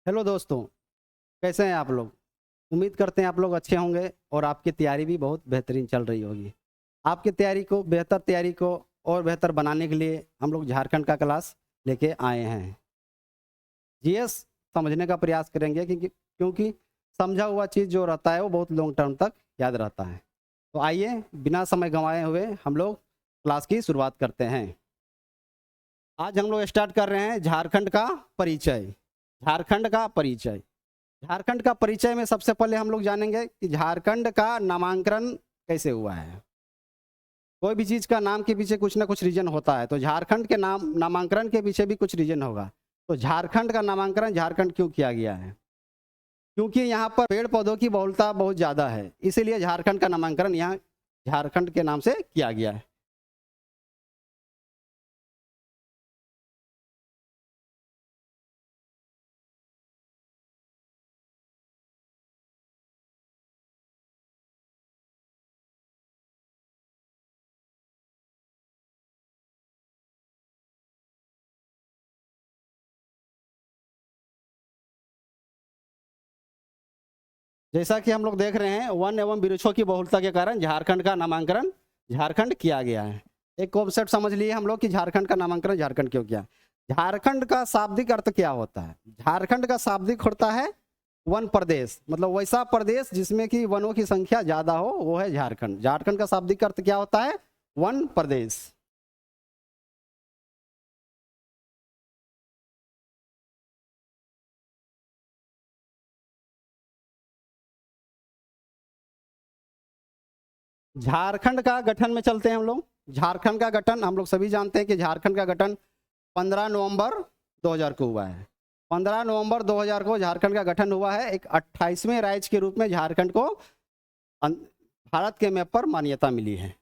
Hello दोस्तों, कैसे हैं आप लोग। उम्मीद करते हैं आप लोग अच्छे होंगे और आपकी तैयारी भी बहुत बेहतरीन चल रही होगी। आपकी तैयारी को और बेहतर बनाने के लिए हम लोग झारखंड का क्लास लेके आए हैं। जीएस समझने का प्रयास करेंगे क्योंकि समझा हुआ चीज़ जो रहता है वो बहुत लॉन्ग टर्म तक याद रहता है। तो आइए बिना समय गंवाए हुए हम लोग क्लास की शुरुआत करते हैं। आज हम लोग स्टार्ट कर रहे हैं झारखंड का परिचय। झारखंड का परिचय झारखंड का परिचय में सबसे पहले हम लोग जानेंगे कि झारखंड का नामांकन कैसे हुआ है। कोई भी चीज़ का नाम के पीछे कुछ ना कुछ रीजन होता है, तो झारखंड के नामांकन के पीछे भी कुछ रीजन होगा। तो झारखंड का नामांकन झारखंड क्यों किया गया है? क्योंकि यहाँ पर पेड़ पौधों की बहुलता बहुत ज़्यादा है, इसीलिए झारखंड का नामांकन यहाँ झारखंड के नाम से किया गया है। जैसा कि हम लोग देख रहे हैं, वन एवं वृक्षों की बहुलता के कारण झारखंड का नामांकन झारखंड किया गया है। एक कॉन्सेप्ट समझ लिए हम लोग कि झारखंड का नामांकन झारखंड क्यों किया। झारखंड का शाब्दिक अर्थ क्या होता है? झारखंड का शाब्दिक होता है वन प्रदेश, मतलब वैसा प्रदेश जिसमें कि वनों की संख्या ज्यादा हो, वो है झारखंड। झारखंड का शाब्दिक अर्थ क्या होता है? वन प्रदेश। झारखंड का गठन में चलते हैं हम लोग। झारखंड का गठन हम लोग सभी जानते हैं कि झारखंड का गठन 15 नवंबर 2000 को हुआ है। 15 नवंबर 2000 को झारखंड का गठन हुआ है। एक 28वें राज्य के रूप में झारखंड को भारत के मैप पर मान्यता मिली है।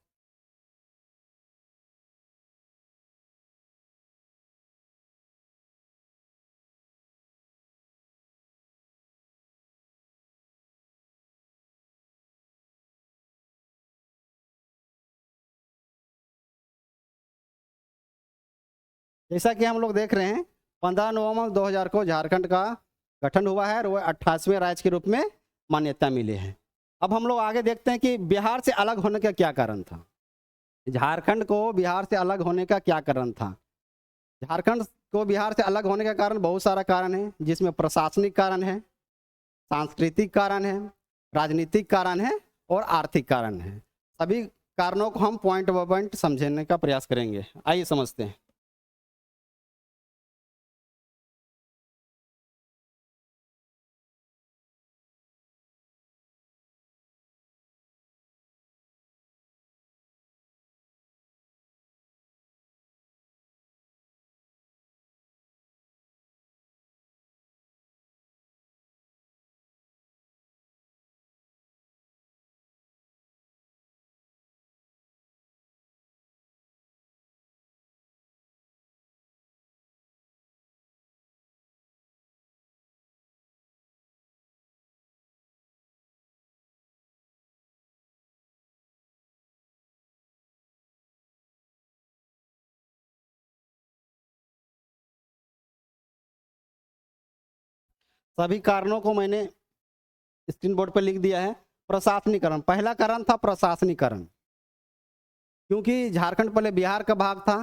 जैसा कि हम लोग देख रहे हैं, 15 नवंबर 2000 को झारखंड का गठन हुआ है और वह 28वें राज्य के रूप में मान्यता मिली है। अब हम लोग आगे देखते हैं कि बिहार से अलग होने का क्या कारण था। झारखंड को बिहार से अलग होने का क्या कारण था? झारखंड को बिहार से अलग होने का कारण बहुत सारा कारण है, जिसमें प्रशासनिक कारण है, सांस्कृतिक कारण है, राजनीतिक कारण है और आर्थिक कारण है। सभी कारणों को हम पॉइंट बाय पॉइंट समझने का प्रयास करेंगे। आइए समझते हैं। सभी कारणों को मैंने स्क्रीन बोर्ड पर लिख दिया है। प्रशासनिकरण पहला कारण था, प्रशासनिकरण। क्योंकि झारखंड पहले बिहार का भाग था,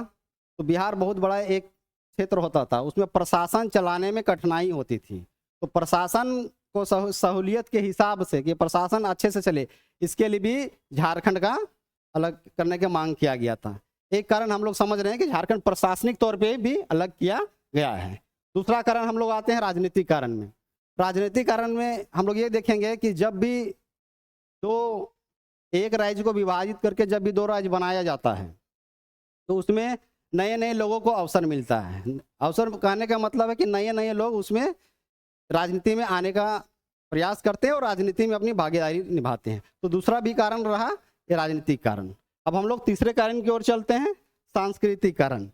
तो बिहार बहुत बड़ा एक क्षेत्र होता था, उसमें प्रशासन चलाने में कठिनाई होती थी। तो प्रशासन को सहूलियत के हिसाब से कि प्रशासन अच्छे से चले, इसके लिए भी झारखंड का अलग करने की मांग किया गया था। एक कारण हम लोग समझ रहे हैं कि झारखंड प्रशासनिक तौर पे भी अलग किया गया है। दूसरा कारण हम लोग आते हैं राजनीतिक कारण में। राजनीतिक कारण में हम लोग ये देखेंगे कि जब भी दो एक राज्य को विभाजित करके जब भी दो राज्य बनाया जाता है, तो उसमें नए नए लोगों को अवसर मिलता है। अवसर कहने का मतलब है कि नए नए लोग उसमें राजनीति में आने का प्रयास करते हैं और राजनीति में अपनी भागीदारी निभाते हैं। तो दूसरा भी कारण रहा ये राजनीतिक कारण। अब हम लोग तीसरे कारण की ओर चलते हैं, सांस्कृतिक कारण।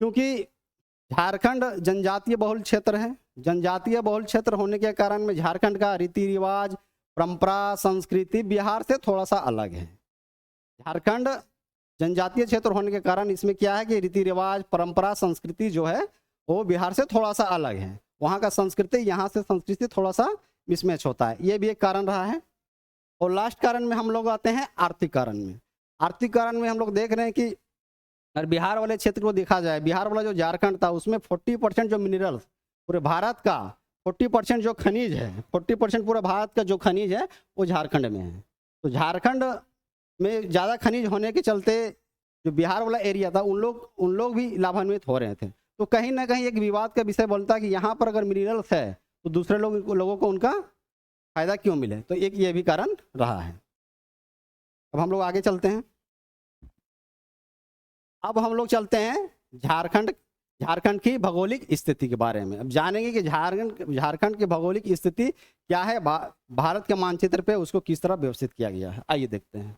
क्योंकि झारखंड जनजातीय बहुल क्षेत्र है। जनजातीय बहुल क्षेत्र होने के कारण में झारखंड का रीति रिवाज, परंपरा, संस्कृति बिहार से थोड़ा सा अलग है। झारखंड जनजातीय क्षेत्र होने के कारण इसमें क्या है कि रीति रिवाज, परंपरा, संस्कृति जो है वो बिहार से थोड़ा सा अलग है। वहाँ का संस्कृति यहाँ से संस्कृति थोड़ा सा मिसमैच होता है, ये भी एक कारण रहा है। और लास्ट कारण में हम लोग आते हैं आर्थिक कारण में। आर्थिक कारण में हम लोग देख रहे हैं कि अगर बिहार वाले क्षेत्र को देखा जाए, बिहार वाला जो झारखंड था उसमें 40% जो मिनरल्स पूरे भारत का 40% जो खनिज है, 40% पूरे भारत का जो खनिज है वो झारखंड में है। तो झारखंड में ज़्यादा खनिज होने के चलते जो बिहार वाला एरिया था उन लोग भी लाभान्वित हो रहे थे। तो कहीं ना कहीं एक विवाद का विषय बनता है कि यहाँ पर अगर मिनरल्स है तो दूसरे लोगों को उनका फायदा क्यों मिले, तो एक ये भी कारण रहा है। अब हम लोग आगे चलते हैं। अब हम लोग चलते हैं झारखंड की भौगोलिक स्थिति के बारे में। अब जानेंगे कि झारखंड की भौगोलिक स्थिति क्या है, भारत के मानचित्र पे उसको किस तरह व्यवस्थित किया गया है, आइए देखते हैं।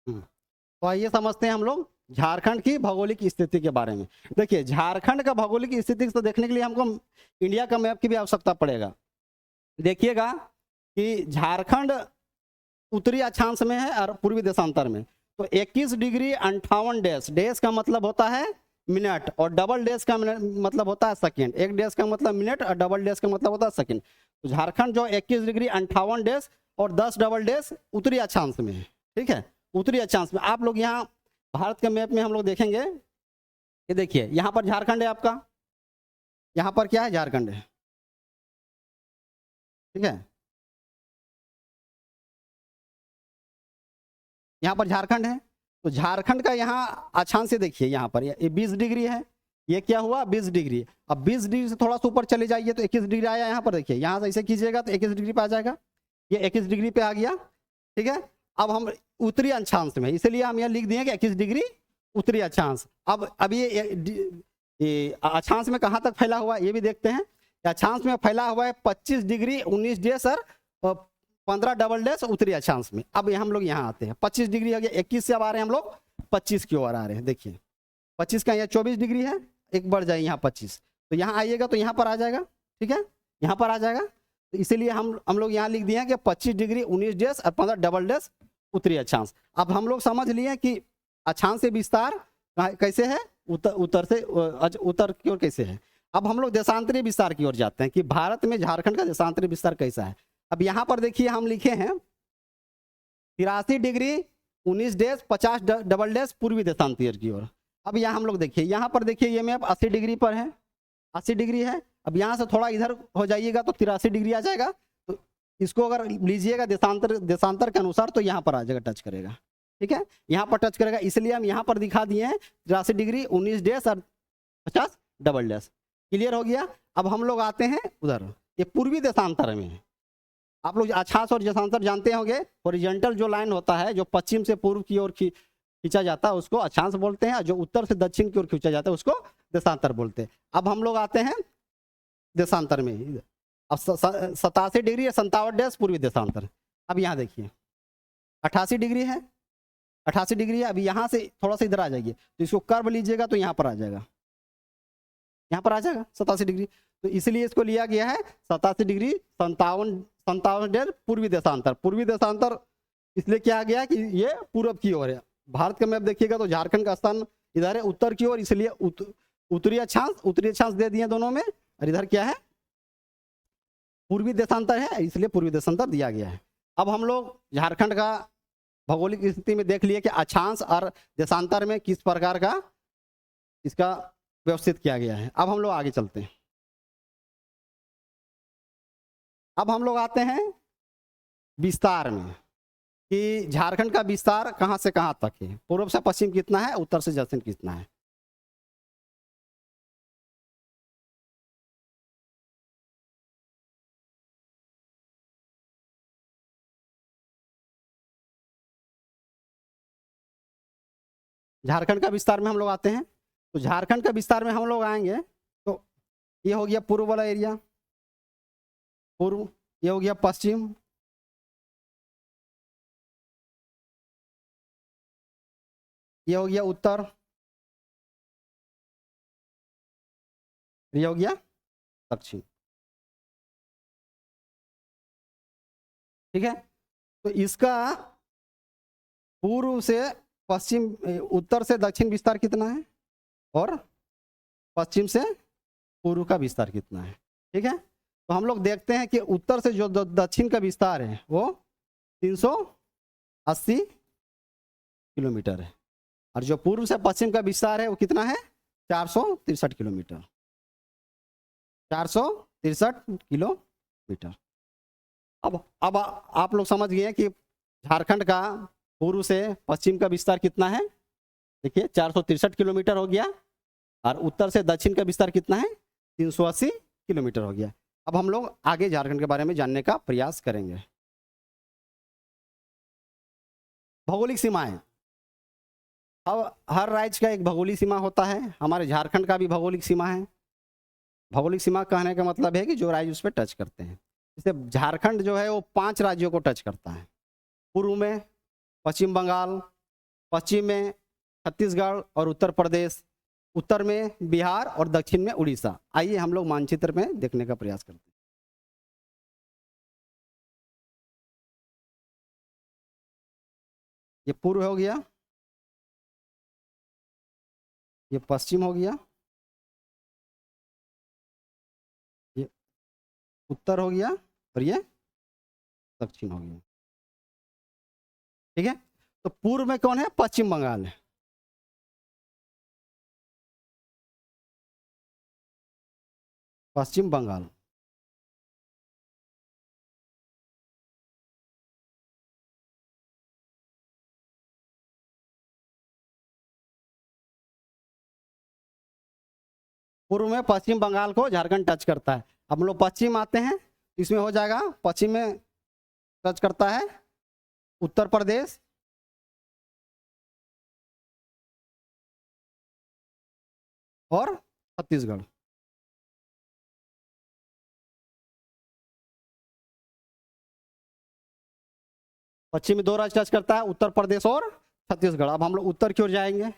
तो आइए समझते हैं हम लोग झारखंड की भौगोलिक स्थिति के बारे में। देखिए झारखंड का भौगोलिक स्थिति को देखने के लिए हमको इंडिया का मैप की भी आवश्यकता पड़ेगा। देखिएगा कि झारखंड उत्तरी अक्षांश में है और पूर्वी देशांतर में। तो 21 डिग्री 58 डेश, डेश का मतलब होता है मिनट और डबल डेश का मतलब होता है सेकंड। एक डेश का मतलब मिनट और डबल डेश का मतलब होता है सेकंड। तो झारखंड जो 21 डिग्री 58 डेश और 10 डबल डेश उत्तरी अक्षांश में है, ठीक है, उत्तरी अक्षांश में। आप लोग यहाँ भारत के मैप में हम लोग देखेंगे, ये देखिए यहाँ पर झारखंड है आपका, यहाँ पर क्या है, झारखंड है, ठीक है, यहाँ पर झारखंड है। तो झारखंड का यहाँ अक्षांश से देखिए, यहाँ पर ये 20 डिग्री है, ये क्या हुआ 20 डिग्री। अब 20 डिग्री से थोड़ा सा ऊपर चले जाइए तो 21 डिग्री आया। यहाँ पर देखिए, यहाँ से ऐसे कीजिएगा तो 21 डिग्री पे आ जाएगा, ये 21 डिग्री पे आ गया, ठीक है। अब हम उत्तरी अक्षांश में, इसलिए हम यहाँ लिख दिए कि 21 डिग्री उत्तरी अक्षांश। अब ये अक्षांश में कहाँ तक फैला हुआ है ये भी देखते हैं। अक्षांश में फैला हुआ है 25 डिग्री 19 डेश और 15 डबल डेश उत्तरी अक्षांश में। अब हम लोग यहाँ आते हैं, 25 डिग्री हो गया, 21 से अब आ रहे हैं हम लोग 25 की ओर आ रहे हैं। देखिए 25 का यहाँ 24 डिग्री है, एक बढ़ जाए यहाँ 25, तो यहाँ आइएगा तो यहाँ पर आ जाएगा, ठीक है, यहाँ पर आ जाएगा। तो इसीलिए हम लोग यहाँ लिख दिए हैं कि 25 डिग्री 19 डेश और 15 डबल डेश उत्तरी अक्षांश। अब हम लोग समझ लिए कि अक्षांश से विस्तार कैसे है, उत्तर की ओर कैसे है। अब हम लोग देशांतरी विस्तार की ओर जाते हैं कि भारत में झारखंड का देशांतरी विस्तार कैसा है। अब यहाँ पर देखिए हम लिखे हैं 83 डिग्री 19 डेश 50 डबल डेश पूर्वी देशांतर की ओर। अब यहाँ हम लोग देखिए, यहाँ पर देखिए ये मैप 80 डिग्री पर है, 80 डिग्री है। अब यहाँ से थोड़ा इधर हो जाइएगा तो 83 डिग्री आ जाएगा। तो इसको अगर लीजिएगा देशांतर के अनुसार तो यहाँ पर आ जाएगा, टच करेगा, ठीक है, यहाँ पर टच करेगा। इसलिए हम यहाँ पर दिखा दिए हैं 83 डिग्री 19 डेश और 50 डबल डेश। क्लियर हो गया। अब हम लोग आते हैं उधर, ये पूर्वी देशांतर में है। आप लोग अक्षांश और देशांतर जानते होंगे, हॉरिजॉन्टल जो लाइन होता है जो पश्चिम से पूर्व की ओर खींचा जाता है उसको अक्षांश बोलते हैं, जो उत्तर से दक्षिण की ओर खींचा जाता है उसको देशांतर बोलते हैं। अब हम लोग आते हैं देशांतर में। अब 87 डिग्री या 57 डेश पूर्वी देशांतर। अब यहाँ देखिए 88 डिग्री है, 88 डिग्री है। अभी यहाँ से थोड़ा सा इधर आ जाइए तो इसको कर्व लीजिएगा तो यहाँ पर आ जाएगा, यहाँ पर आ जाएगा 87 डिग्री। तो इसलिए इसको लिया गया है 87 डिग्री 57 डेश पूर्वी देशांतर। पूर्वी देशांतर इसलिए क्या गया कि ये पूरब की ओर है। भारत का मैप देखिएगा तो झारखंड का स्थान इधर है उत्तर की ओर, इसलिए उत्तरी अक्षांश दे दिए दोनों में, और इधर क्या है पूर्वी देशांतर है, इसलिए पूर्वी देशांतर दिया गया है। अब हम लोग झारखंड का भौगोलिक स्थिति में देख लिए कि अक्षांश और देशांतर में किस प्रकार का इसका व्यवस्थित किया गया है। अब हम लोग आगे चलते हैं। अब हम लोग आते हैं विस्तार में कि झारखंड का विस्तार कहाँ से कहाँ तक है, पूर्व से पश्चिम कितना है, उत्तर से दक्षिण कितना है। झारखंड का विस्तार में हम लोग आते हैं, तो झारखंड का विस्तार में हम लोग आएंगे तो ये हो गया पूर्व वाला एरिया, पूर्व, ये हो गया पश्चिम, ये हो गया उत्तर, ये हो गया दक्षिण। ठीक है, तो इसका पूर्व से पश्चिम, उत्तर से दक्षिण विस्तार कितना है और पश्चिम से पूर्व का विस्तार कितना है। ठीक है, तो हम लोग देखते हैं कि उत्तर से जो दक्षिण का विस्तार है वो 380 किलोमीटर है, और जो पूर्व से पश्चिम का विस्तार है वो कितना है, 463 किलोमीटर, 463 किलोमीटर। अब आप लोग समझ गए कि झारखंड का पूर्व से पश्चिम का विस्तार कितना है। देखिए 463 किलोमीटर हो गया, और उत्तर से दक्षिण का विस्तार कितना है, 380 किलोमीटर हो गया। अब हम लोग आगे झारखंड के बारे में जानने का प्रयास करेंगे। भौगोलिक सीमाएं, अब हर राज्य का एक भौगोलिक सीमा होता है, हमारे झारखंड का भी भौगोलिक सीमा है। भौगोलिक सीमा कहने का मतलब है कि जो राज्य उस पर टच करते हैं। जैसे झारखंड जो है वो 5 राज्यों को टच करता है, पूर्व में पश्चिम बंगाल, पश्चिम में छत्तीसगढ़ और उत्तर प्रदेश, उत्तर में बिहार और दक्षिण में उड़ीसा। आइए हम लोग मानचित्र में देखने का प्रयास करते हैं। ये पूर्व हो गया, ये पश्चिम हो गया, ये उत्तर हो गया, और ये दक्षिण हो गया। ठीक है, तो पूर्व में कौन है, पश्चिम बंगाल है। पश्चिम बंगाल, पूर्व में पश्चिम बंगाल को झारखंड टच करता है। अब हम लोग पश्चिम आते हैं, इसमें हो जाएगा, पश्चिम में टच करता है उत्तर प्रदेश, और छत्तीसगढ़। पश्चिम में 2 राज्य टच करता है, उत्तर प्रदेश और छत्तीसगढ़। अब हम लोग उत्तर की ओर जाएंगे,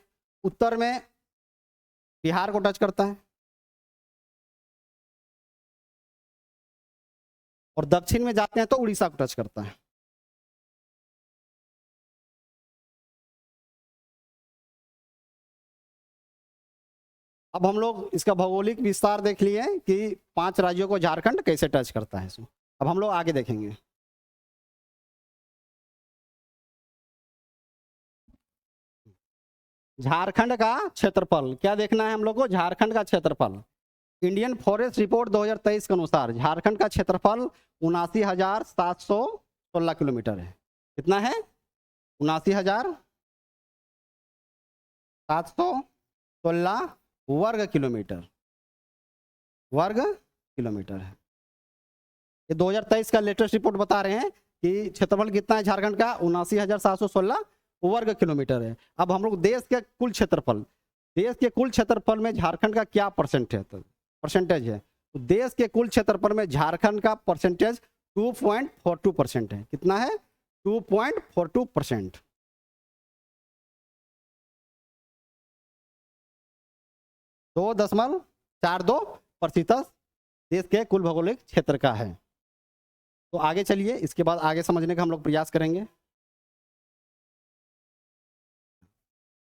उत्तर में बिहार को टच करता है, और दक्षिण में जाते हैं तो उड़ीसा को टच करता है। अब हम लोग इसका भौगोलिक विस्तार देख लिए कि 5 राज्यों को झारखंड कैसे टच करता है इसमें। अब हम लोग आगे देखेंगे। झारखंड का क्षेत्रफल क्या देखना है हम लोग को, झारखंड का क्षेत्रफल। इंडियन फॉरेस्ट रिपोर्ट 2023 के अनुसार झारखंड का क्षेत्रफल 79,716 किलोमीटर है। कितना है, 79,716 वर्ग किलोमीटर, वर्ग किलोमीटर है। ये 2023 का लेटेस्ट रिपोर्ट बता रहे हैं कि क्षेत्रफल कितना है झारखंड का, 79,716 वर्ग किलोमीटर है। अब हम लोग देश के कुल क्षेत्रफल, देश के कुल क्षेत्रफल में झारखंड का क्या परसेंटेज है, तो देश के कुल क्षेत्रफल में झारखंड का परसेंटेज 2.42% है। कितना है, 2.42%। 2.42% देश के कुल भौगोलिक क्षेत्र का है। तो आगे चलिए, इसके बाद आगे समझने का हम लोग प्रयास करेंगे।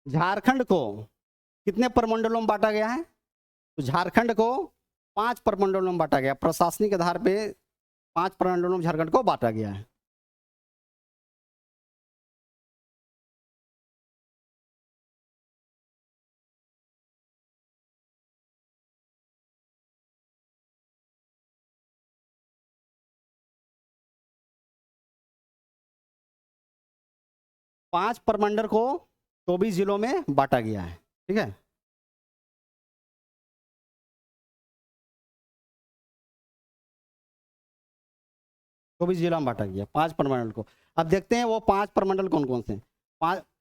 झारखंड को कितने प्रमंडलों में बांटा गया है, तो झारखंड को 5 प्रमंडलों में बांटा गया, प्रशासनिक आधार पे 5 प्रमंडलों में झारखंड को बांटा गया है। 5 प्रमंडल को 24 जिलों में बांटा गया है। ठीक है, तो भी जिला में बांटा गया 5 प्रमंडल को। अब देखते हैं वो 5 प्रमंडल कौन कौन से हैं।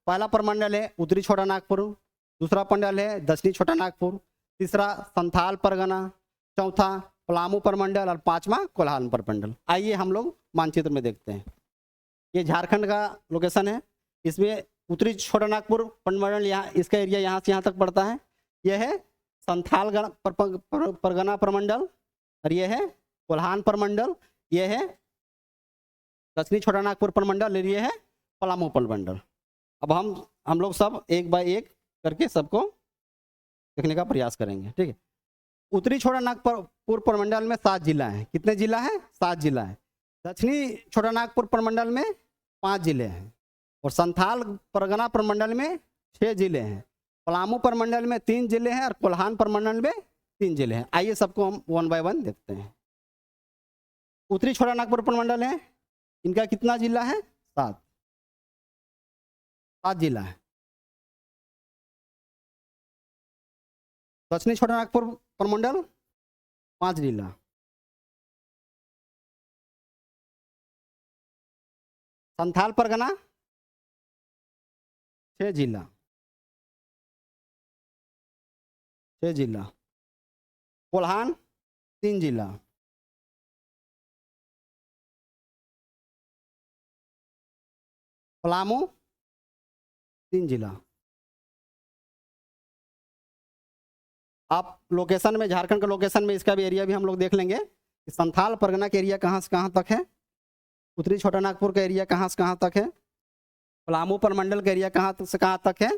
पहला प्रमंडल है उत्तरी छोटा नागपुर, दूसरा प्रमंडल है दक्षिणी छोटा नागपुर, तीसरा संथाल परगना, चौथा पलामू प्रमंडल और पांचवा कोल्हान प्रमंडल। आइए हम लोग मानचित्र में देखते हैं। ये झारखंड का लोकेशन है। इसमें उत्तरी छोटा नागपुर प्रमंडल, यहाँ इसका एरिया यहाँ से यहाँ तक पड़ता है। यह है संथाल परगना प्रमंडल और यह है कोल्हान प्रमंडल, यह है दक्षिणी छोटा नागपुर प्रमंडल, ये है पलामू प्रमंडल। अब हम लोग सब एक बाय एक करके सबको देखने का प्रयास करेंगे। ठीक है, उत्तरी छोटा नागपुर प्रमंडल में 7 जिला हैं। कितने जिला हैं? 7 जिला है। दक्षिणी छोटा नागपुर प्रमंडल में 5 जिले हैं और संथाल परगना प्रमंडल में 6 जिले हैं। पलामू प्रमंडल में 3 जिले हैं और कोल्हान प्रमंडल में 3 जिले हैं। आइए सबको हम 1 बाय 1 देखते हैं। उत्तरी छोटा नागपुर प्रमंडल है, इनका कितना जिला है? 7 जिला है। दक्षिणी छोटा नागपुर प्रमंडल 5 जिला। संथाल परगना 6 जिला, 6 जिला। कोल्हान 3 जिला। पलामू 3 जिला। आप लोकेशन में, झारखंड का लोकेशन में इसका भी एरिया भी हम लोग देख लेंगे कि संथाल परगना का एरिया कहाँ से कहाँ तक है, उत्तरी छोटा नागपुर का एरिया कहाँ से कहाँ तक है, पलामू प्रमंडल का एरिया कहाँ से कहाँ तक है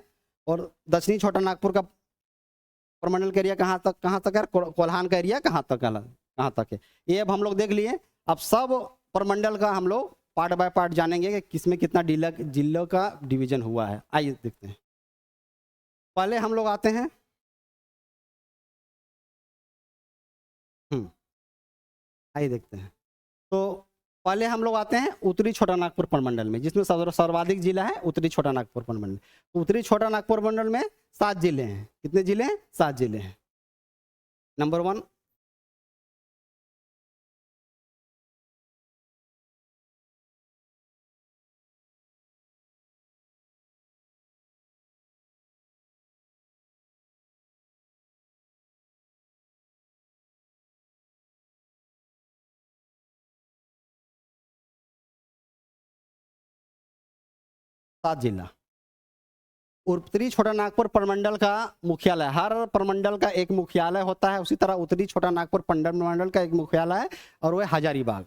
और दक्षिणी छोटा नागपुर का प्रमंडल का एरिया कहाँ तक है, कोल्हान का एरिया कहाँ तक है। ये अब हम लोग देख लिए। अब सब प्रमंडल का हम लोग पार्ट बाय पार्ट जानेंगे कि किसमें कितना जिलों का डिवीजन हुआ है। आइए देखते हैं। पहले हम लोग आते हैं आइए देखते हैं। तो पहले हम लोग आते हैं उत्तरी छोटा नागपुर प्रमंडल में, जिसमें सर्वाधिक जिला है उत्तरी छोटा नागपुर प्रमंडल। उत्तरी छोटा नागपुर प्रमंडल में 7 जिले हैं। कितने जिले हैं? 7 जिले हैं। नंबर 1 7 जिला। उत्तरी छोटा नागपुर प्रमंडल का मुख्यालय, हर प्रमंडल का एक मुख्यालय होता है, उसी तरह उत्तरी छोटा नागपुर प्रमंडल का एक मुख्यालय है और वह हजारीबाग।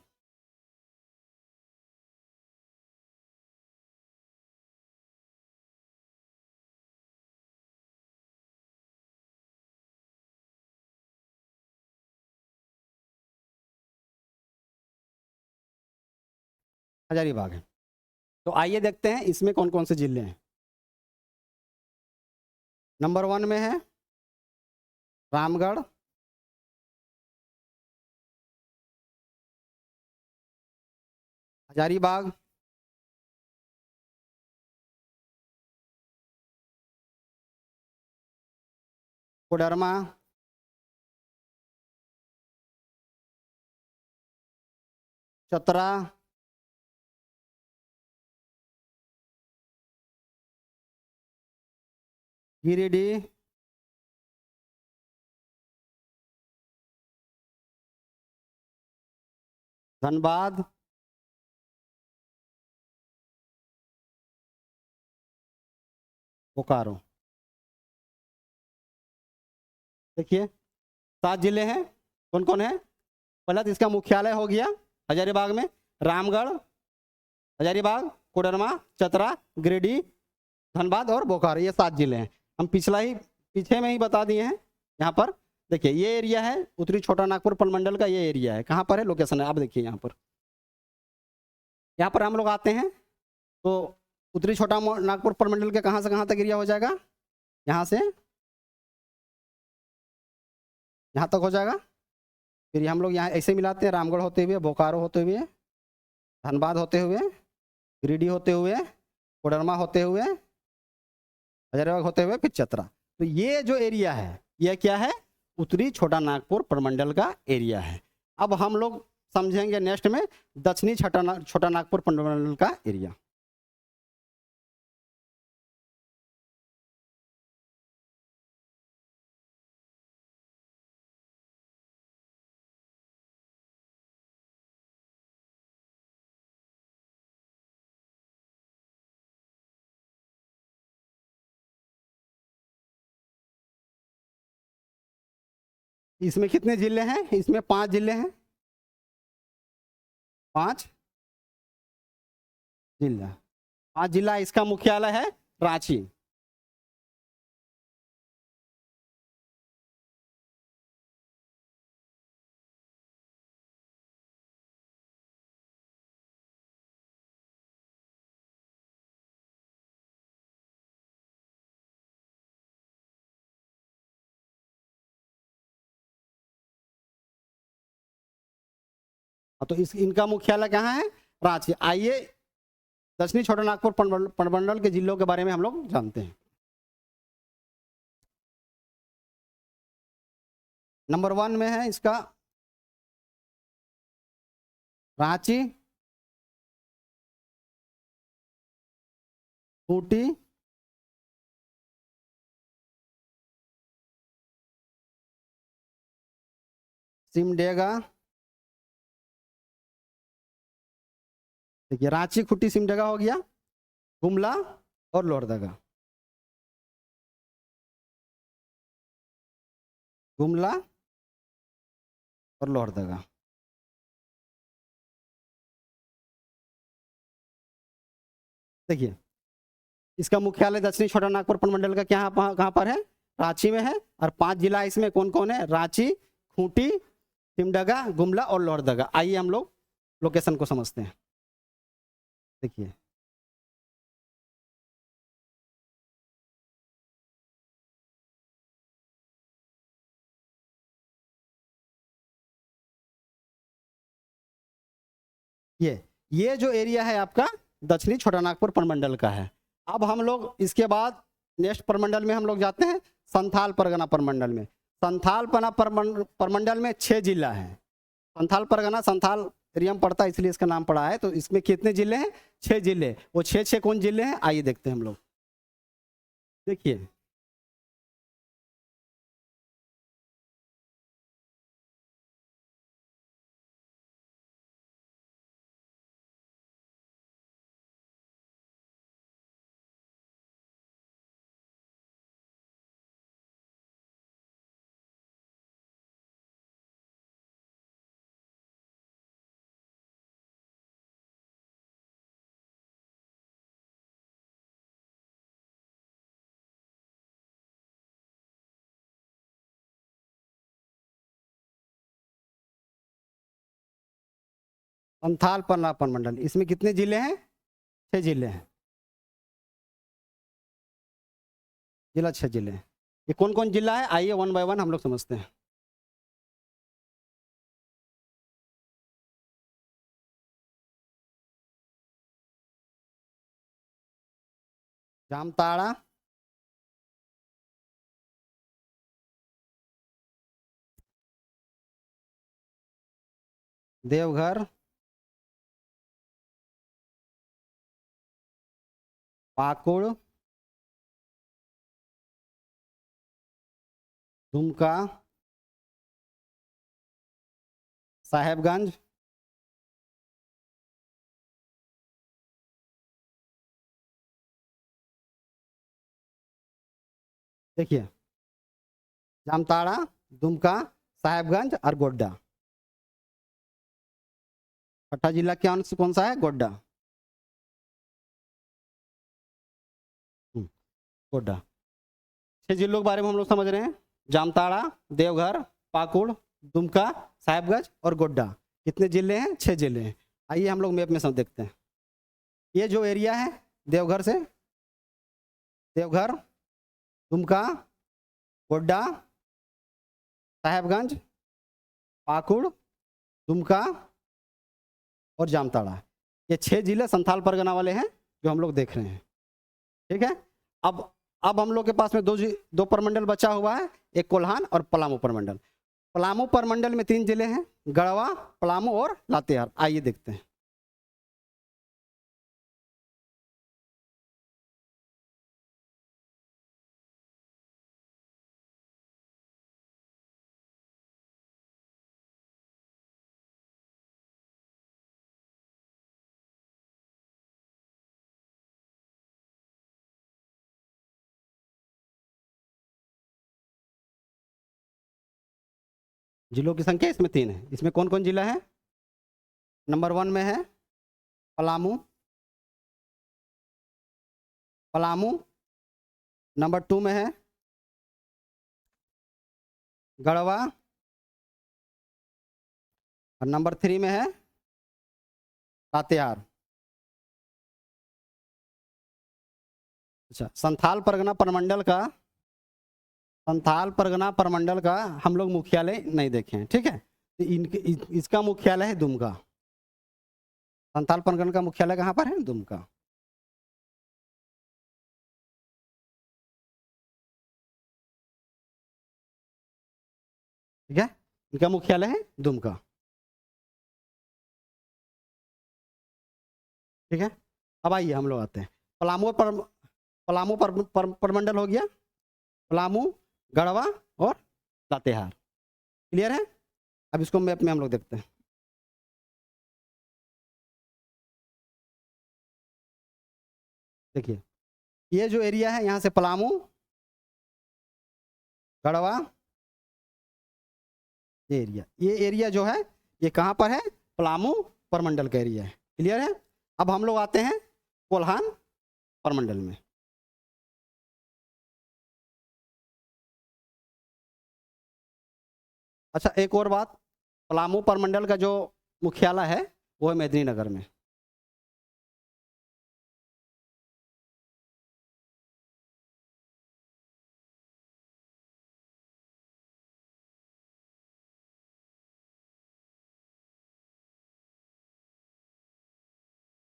हजारीबाग है। तो आइए देखते हैं इसमें कौन कौन से जिले हैं। नंबर 1 में है रामगढ़, हजारीबाग, कोडरमा, चतरा, गिरिडीह, धनबाद, बोकारो। देखिए 7 जिले हैं। कौन कौन है? पहला तो इसका मुख्यालय हो गया हजारीबाग में, रामगढ़, हजारीबाग, कोडरमा, चतरा, गिरिडीह, धनबाद और बोकारो, ये 7 जिले हैं। हम पीछे में ही बता दिए हैं। यहाँ पर देखिए ये एरिया है उत्तरी छोटा नागपुर प्रमंडल का, ये एरिया है। कहाँ पर है? लोकेशन है, आप देखिए यहाँ पर हम लोग आते हैं तो उत्तरी छोटा नागपुर प्रमंडल के कहाँ से कहाँ तक एरिया हो जाएगा? यहाँ से यहाँ तक हो जाएगा। फिर हम लोग यहाँ ऐसे मिलाते हैं, रामगढ़ होते हुए, बोकारो होते हुए, धनबाद होते हुए, गिरिडीह होते हुए, कोडरमा होते हुए, हजारीबाग होते हुए फिर चतरा। तो ये जो एरिया है यह क्या है, उत्तरी छोटा नागपुर प्रमंडल का एरिया है। अब हम लोग समझेंगे नेक्स्ट में दक्षिणी छोटा नागपुर प्रमंडल का एरिया। इसमें कितने जिले हैं, इसमें 5 जिले हैं, 5 जिला, 5 जिला। इसका मुख्यालय है रांची। तो इस इनका मुख्यालय कहाँ है, रांची। आइए दक्षिणी छोटा नागपुर प्रमंडल के जिलों के बारे में हम लोग जानते हैं। नंबर 1 में है इसका रांची, खूंटी, सिमडेगा। देखिए रांची, खूंटी, सिमडेगा हो गया, गुमला और लोहरदगा। गुमला और लोहरदगा। देखिए इसका मुख्यालय दक्षिणी छोटा नागपुर प्रमंडल का क्या कहाँ पर है, रांची में है। और 5 जिला इसमें कौन कौन है, रांची, खूंटी, सिमडेगा, गुमला और लोहरदगा। आइए हम लोग लोकेशन को समझते हैं। देखिए ये जो एरिया है आपका दक्षिणी छोटा नागपुर प्रमंडल का है। अब हम लोग इसके बाद नेक्स्ट प्रमंडल में हम लोग जाते हैं संथाल परगना प्रमंडल में। संथाल प्रमंडल में 6 जिला है। संथाल परगना संथाल एरिया में पड़ता है इसलिए इसका नाम पड़ा है। तो इसमें कितने जिले हैं, 6 जिले। वो 6 कौन जिले हैं, आइए देखते हैं हम लोग। देखिए संथाल परगना प्रमंडल, इसमें कितने जिले हैं, 6 जिले हैं। जिला 6 जिले हैं। ये कौन कौन जिला है, आइए 1 बाय 1 हम लोग समझते हैं। जामताड़ा, देवघर, पाकुड़, दुमका, साहेबगंज, देखिए जामताड़ा, दुमका, साहेबगंज और गोड्डा। 6ठा जिला कौन सा है, गोड्डा। गोड्डा। 6 जिलों के बारे में हम लोग समझ रहे हैं, जामताड़ा, देवघर, पाकुड़, दुमका, साहेबगंज और गोड्डा। कितने जिले हैं, 6 जिले हैं। आइए हम लोग मैप में सब देखते हैं। ये जो एरिया है देवघर से, देवघर, दुमका, गोड्डा, साहेबगंज, पाकुड़, दुमका और जामताड़ा, ये 6 जिले संथाल परगना वाले हैं जो हम लोग देख रहे हैं। ठीक है। अब हम लोग के पास में दो प्रमंडल बचा हुआ है, एक कोल्हान और पलामू प्रमंडल। पलामू प्रमंडल में 3 जिले हैं, गढ़वा, पलामू और लातेहार। आइए देखते हैं। जिलों की संख्या इसमें 3 है। इसमें कौन कौन जिला है? नंबर 1 में है पलामू, पलामू। नंबर 2 में है गढ़वा, और नंबर 3 में है लातेहार। अच्छा, संथाल परगना प्रमंडल का हम लोग मुख्यालय नहीं देखे हैं, ठीक है। तो इसका मुख्यालय है दुमका। संथाल परगना का मुख्यालय कहाँ पर है? दुमका। ठीक है, इनका मुख्यालय है दुमका। ठीक है, अब आइए हम लोग आते हैं पलामू प्रमंडल हो गया, पलामू, गढ़वा और लातेहार। क्लियर है? अब इसको मैप में हम लोग देखते हैं। देखिए, ये जो एरिया है, यहाँ से पलामू, गढ़वा, ये एरिया जो है, ये कहाँ पर है? पलामू प्रमंडल का एरिया है। क्लियर है? अब हम लोग आते हैं कोल्हान प्रमंडल में। अच्छा, एक और बात, पलामू प्रमंडल का जो मुख्यालय है वो है मेदिनीनगर में।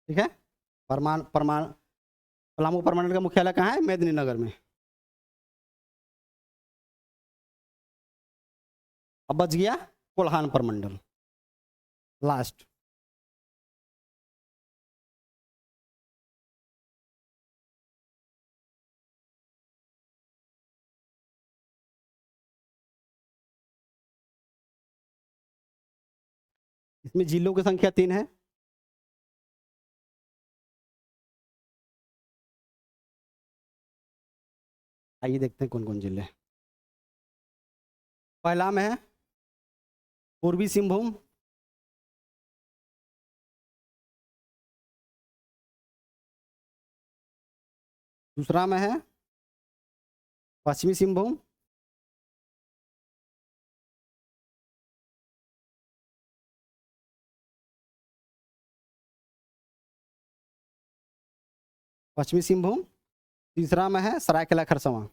ठीक है, परमान परमान पलामू प्रमंडल का मुख्यालय कहाँ है? मेदिनीनगर में। अब बच गया कोल्हान प्रमंडल, लास्ट। इसमें जिलों की संख्या 3 है। आइए देखते हैं कौन कौन जिले। पहला में है पूर्वी सिंहभूम, दूसरा में है पश्चिमी सिंहभूम, पश्चिमी सिंहभूम, तीसरा में है सरायकेला खरसावां।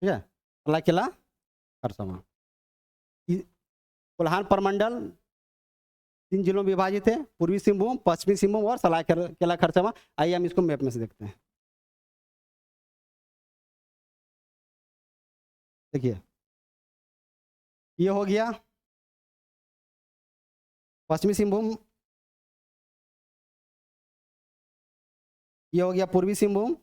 ठीक है, सरायकेला खरसावां। कोल्हान प्रमंडल 3 जिलों में विभाजित है, पूर्वी सिंहभूम, पश्चिमी सिंहभूम और सरायकेला खरसावां। आइए हम इसको मैप में से देखते हैं। देखिए, ये हो गया पश्चिमी सिंहभूम, ये हो गया पूर्वी सिंहभूम,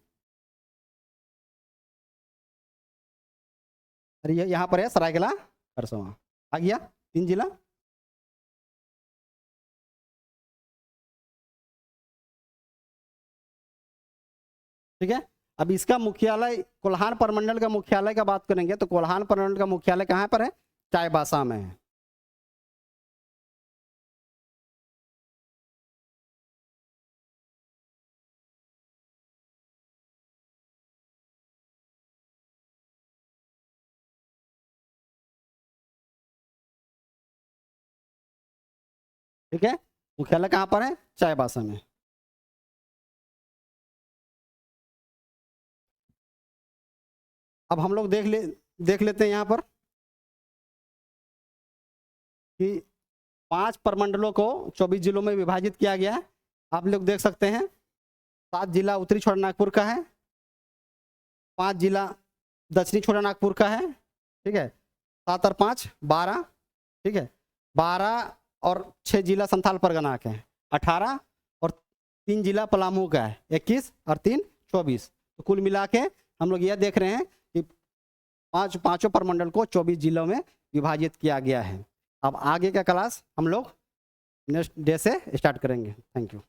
और ये यहाँ पर है सरायकेला खरसावां। आ गया 3 जिला। ठीक है, अब इसका मुख्यालय, कोल्हान प्रमंडल का मुख्यालय का बात करेंगे तो कोल्हान प्रमंडल का मुख्यालय कहाँ पर है? चाईबासा में है। ठीक है, मुख्यालय कहाँ पर है? चाईबासा में। अब हम लोग देख लेते हैं यहाँ पर कि 5 प्रमंडलों को 24 जिलों में विभाजित किया गया है। आप लोग देख सकते हैं 7 जिला उत्तरी छोटानागपुर का है, 5 जिला दक्षिणी छोटानागपुर का है, ठीक है, 7 और 5 12, ठीक है, 12 और 6 जिला संथाल परगना के हैं, 18 और 3 जिला पलामू का है, 21 और 3 24। तो कुल मिला के हम लोग यह देख रहे हैं कि पांचों प्रमंडल को 24 जिलों में विभाजित किया गया है। अब आगे का क्लास हम लोग नेक्स्ट डे से स्टार्ट करेंगे। Thank you.